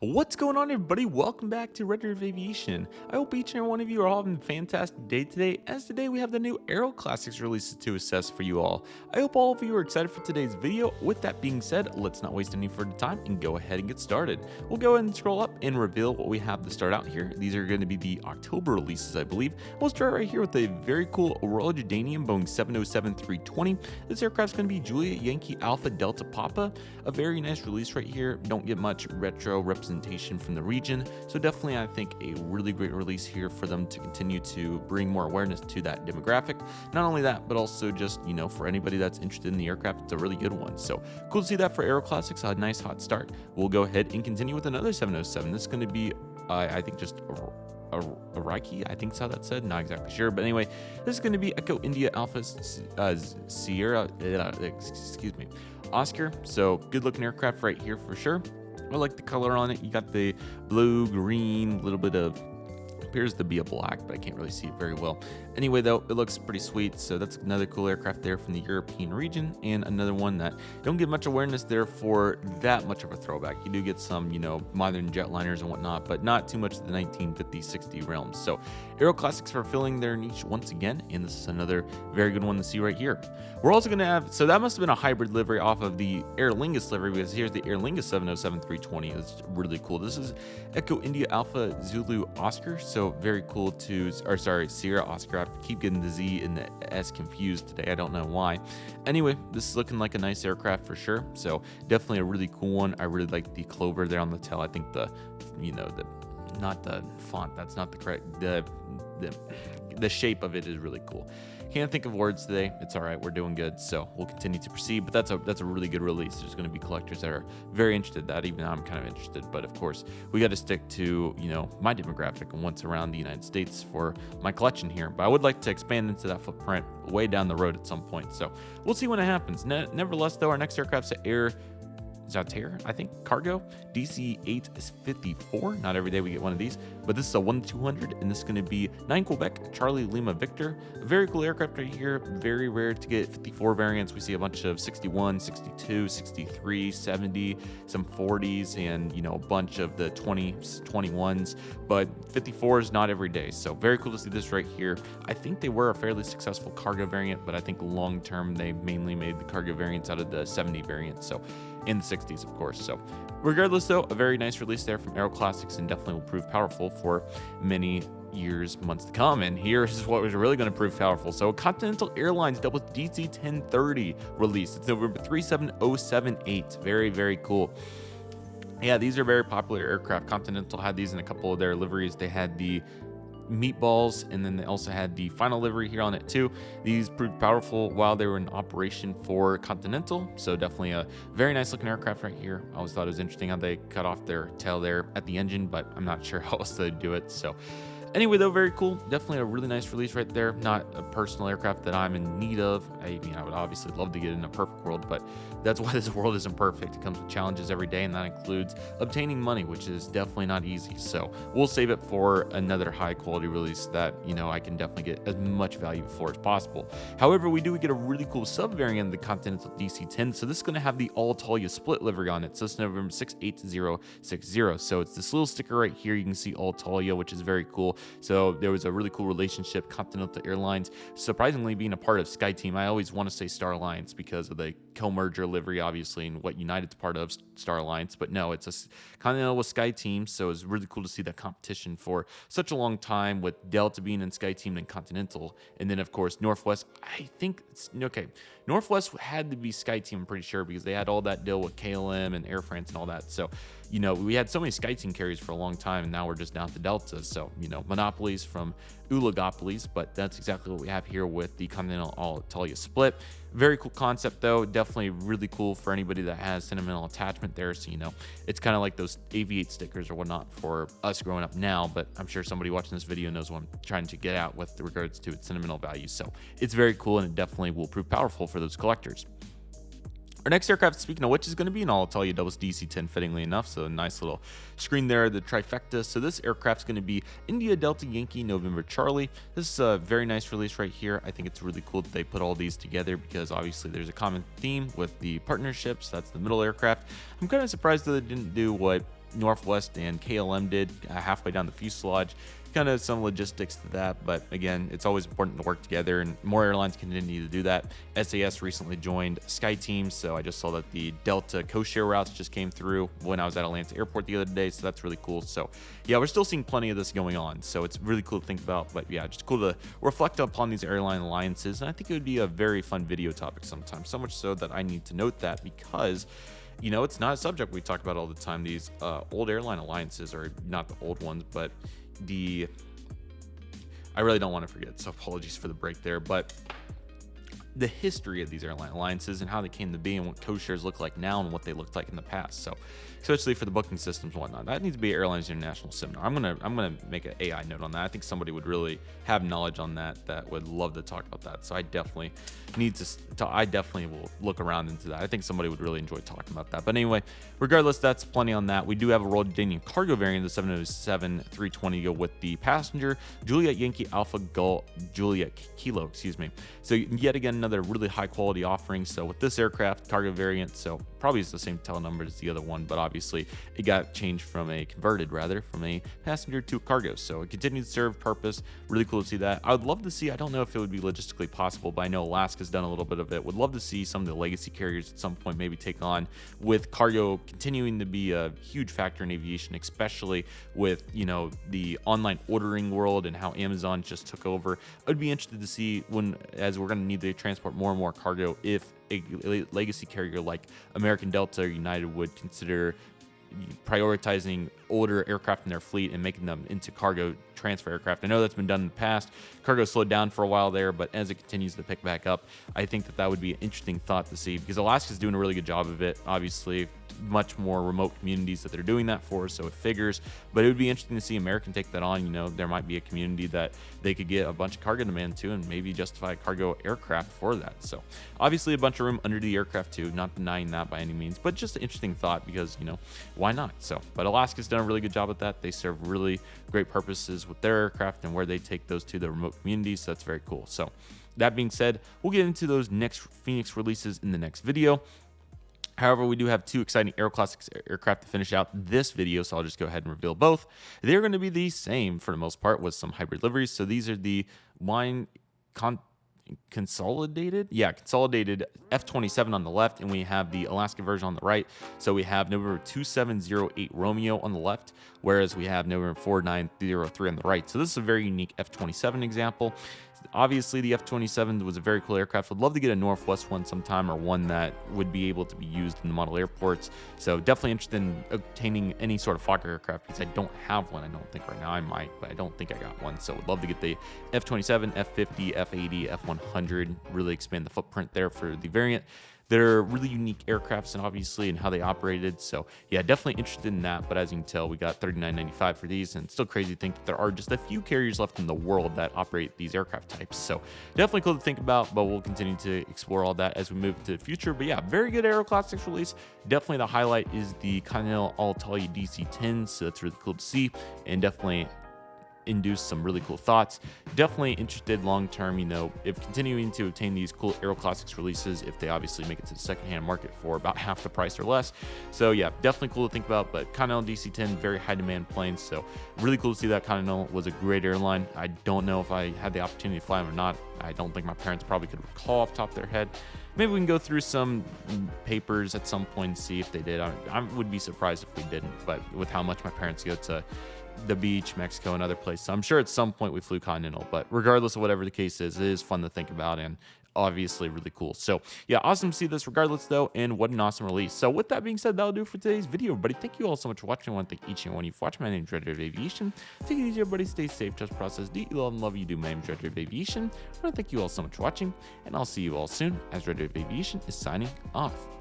What's going on, everybody? Welcome back to Redriveraviation. I hope each and every one of you are having a fantastic day today, as today we have the new AeroClassics releases to assess for you all. I hope all of you are excited for today's video. With that being said, let's not waste any further time and go ahead and get started. We'll go ahead and scroll up and reveal what we have to start out here. These are going to be the October releases, I believe. We'll start right here with a very cool Jordanian Boeing 707-320. This aircraft's going to be Juliet Yankee Alpha Delta Papa. A very nice release right here. Don't get much retro representation from the region, so definitely I think a really great release here for them to continue to bring more awareness to that demographic. Not only that, but also just, for anybody that's interested in the aircraft, it's a really good one. So cool to see that for AeroClassics, a nice hot start. We'll go ahead and continue with another 707. This is going to be I think just Arkia, I think that's how that's said, not exactly sure, but anyway, this is going to be Echo India Alpha Sierra Oscar. So good looking aircraft right here for sure. I like the color on it. You got the blue, green, a little bit of, appears to be a black, but I can't really see it very well. Anyway, though, it looks pretty sweet. So that's another cool aircraft there from the European region, and another one that don't get much awareness there for that much of a throwback. You do get some, modern jetliners and whatnot, but not too much of the 1950-60 realm. So AeroClassics are filling their niche once again, and this is another very good one to see right here. We're also going to have, so that must have been a hybrid livery off of the Aer Lingus livery, because here's the Aer Lingus 707-320. It's really cool. This is Echo India Alpha Zulu Oscar. So very cool Sierra Oscar. I keep getting the Z and the S confused today. I don't know why. Anyway, this is looking like a nice aircraft for sure. So definitely a really cool one. I really like the clover there on the tail. I think not the font. That's not the correct. The shape of it is really cool. Can't think of words today. It's all right. We're doing good. So we'll continue to proceed. But that's a really good release. There's going to be collectors that are very interested in that. Even I'm kind of interested. But of course, we got to stick to, my demographic and what's around the United States for my collection here. But I would like to expand into that footprint way down the road at some point. So we'll see when it happens. Nevertheless, though, our next aircraft's at Zaire, I think, cargo. DC-8 is 54. Not every day we get one of these, but this is a 1-200, and this is going to be 9 Quebec Charlie Lima Victor. A very cool aircraft right here. Very rare to get 54 variants. We see a bunch of 61, 62, 63, 70, some 40s, and a bunch of the 20s, 21s, but 54 is not every day. So very cool to see this right here. I think they were a fairly successful cargo variant, but I think long term they mainly made the cargo variants out of the 70 variants. So in the 60s, of course. So regardless, though, a very nice release there from AeroClassics, and definitely will prove powerful for many years, months to come. And here's what was really going to prove powerful. So Continental Airlines double DC-1030 release. It's November 37078. Very, very cool. Yeah, these are very popular aircraft. Continental had these in a couple of their liveries. They had the meatballs, and then they also had the final livery here on it too. These proved powerful while they were in operation for Continental, so definitely a very nice looking aircraft right here. I always thought it was interesting how they cut off their tail there at the engine, but I'm not sure how else they do it. So anyway, though, very cool. Definitely a really nice release right there. Not a personal aircraft that I'm in need of. I would obviously love to get in a perfect world, but that's why this world isn't perfect. It comes with challenges every day, and that includes obtaining money, which is definitely not easy. So we'll save it for another high quality release that, I can definitely get as much value for as possible. However, we do get a really cool sub variant of the Continental DC-10. So this is going to have the Alitalia split livery on it. So it's November 68060. So it's this little sticker right here. You can see Alitalia, which is very cool. So there was a really cool relationship. Continental Airlines, surprisingly being a part of SkyTeam. I always want to say Star Alliance because of the co-merger livery, obviously, and what United's part of Star Alliance. But no, it's a Continental with SkyTeam. So it's really cool to see that competition for such a long time, with Delta being in SkyTeam and Continental. And then, of course, Northwest. I think it's okay. Northwest had to be SkyTeam, I'm pretty sure, because they had all that deal with KLM and Air France and all that. So, we had so many SkyTeam carriers for a long time, and now we're just down to Delta. So, monopolies from oligopolies, but that's exactly what we have here with the Continental Alitalia split. Very cool concept, though. Definitely really cool for anybody that has sentimental attachment there. So, it's kind of like those Aviate stickers or whatnot for us growing up now, but I'm sure somebody watching this video knows what I'm trying to get at with regards to its sentimental value. So it's very cool, and it definitely will prove powerful for those collectors. Our next aircraft, speaking of which, is going to be an Alitalia double DC-10, fittingly enough. So a nice little screen there, the trifecta. So this aircraft's going to be India Delta Yankee November Charlie. This is a very nice release right here. I think it's really cool that they put all these together because obviously there's a common theme with the partnerships. That's the middle aircraft. I'm kind of surprised that they didn't do what Northwest and KLM did halfway down the fuselage. Kind of some logistics to that, but again, it's always important to work together, and more airlines continue to do that. SAS recently joined SkyTeam, so I just saw that the Delta co-share routes just came through when I was at Atlanta Airport the other day, so that's really cool. So yeah, we're still seeing plenty of this going on, so it's really cool to think about. But yeah, just cool to reflect upon these airline alliances, and I think it would be a very fun video topic sometime, so much so that I need to note that, because you know, it's not a subject we talk about all the time. These old airline alliances, or not the old ones, but I really don't want to forget, so apologies for the break there, but the history of these airline alliances and how they came to be and what co-shares look like now and what they looked like in the past. So especially for the booking systems and whatnot, that needs to be Airlines International seminar. I'm gonna make an AI note on that. I think somebody would really have knowledge on that would love to talk about that. So I definitely I definitely will look around into that. I think somebody would really enjoy talking about that. But anyway, regardless, that's plenty on that. We do have a Royal Jordanian cargo variant of the 707-320 to go with the passenger Juliet Yankee Alpha Gull Juliet Kilo, excuse me. So yet again, another really high quality offering. So with this aircraft cargo variant, so probably it's the same tail number as the other one, but obviously it got changed from a passenger to a cargo. So it continued to serve purpose. Really cool to see that. I would love to see, I don't know if it would be logistically possible, but I know Alaska's done a little bit of it. Would love to see some of the legacy carriers at some point maybe take on, with cargo continuing to be a huge factor in aviation, especially with, you know, the online ordering world and how Amazon just took over. I'd be interested to see as we're going to need to transport more and more cargo, if a legacy carrier like American Delta or United would consider prioritizing older aircraft in their fleet and making them into cargo transfer aircraft. I know that's been done in the past. Cargo slowed down for a while there, but as it continues to pick back up, I think that would be an interesting thought to see, because Alaska's doing a really good job of it. Obviously, much more remote communities that they're doing that for, so it figures. But it would be interesting to see American take that on. You know, there might be a community that they could get a bunch of cargo demand to, and maybe justify a cargo aircraft for that. So obviously a bunch of room under the aircraft too, not denying that by any means, but just an interesting thought, because, you know, why not? So, but Alaska's done a really good job at that. They serve really great purposes with their aircraft and where they take those to the remote communities. So that's very cool. So that being said, we'll get into those next Phoenix releases in the next video. However, we do have two exciting AeroClassics aircraft to finish out this video, so I'll just go ahead and reveal both. They're going to be the same for the most part, with some hybrid liveries. So these are the consolidated F-27 on the left, and we have the Alaska version on the right. So we have November 2708 Romeo on the left, whereas we have November 4903 on the right. So this is a very unique F-27 example. Obviously, the F-27 was a very cool aircraft. Would love to get a Northwest one sometime, or one that would be able to be used in the model airports. So definitely interested in obtaining any sort of Fokker aircraft, because I don't have one. I don't think right now. I might, but I don't think I got one. So would love to get the F-27, F-50, F-80, F-100, really expand the footprint there for the variant. They're really unique aircrafts, and obviously, and how they operated. So yeah, definitely interested in that. But as you can tell, we got $39.95 for these, and it's still crazy to think that there are just a few carriers left in the world that operate these aircraft types. So definitely cool to think about, but we'll continue to explore all that as we move into the future. But yeah, very good AeroClassics release. Definitely the highlight is the Continental Alitalia DC-10, so that's really cool to see, and definitely induce some really cool thoughts. Definitely interested long term, you know, if continuing to obtain these cool AeroClassics releases, if they obviously make it to the secondhand market for about half the price or less. So yeah, definitely cool to think about. But Continental DC-10, very high demand planes, so really cool to see that. Continental was a great airline. I don't know if I had the opportunity to fly them or not. I don't think my parents probably could recall off the top of their head. Maybe we can go through some papers at some point and see if they did. I would be surprised if we didn't, but with how much my parents go to the beach, Mexico, and other places, so I'm sure at some point we flew Continental. But regardless of whatever the case is, it is fun to think about, and obviously really cool. So yeah, awesome to see this regardless though, and what an awesome release. So with that being said, that'll do it for today's video, everybody. Thank you all so much for watching. I want to thank each and one of you for watching. My name is Redriveraviation. Take it easy, everybody. Stay safe, trust process, do you love and love you do. My name is Redriveraviation. I want to thank you all so much for watching, and I'll see you all soon, as Redriveraviation is signing off.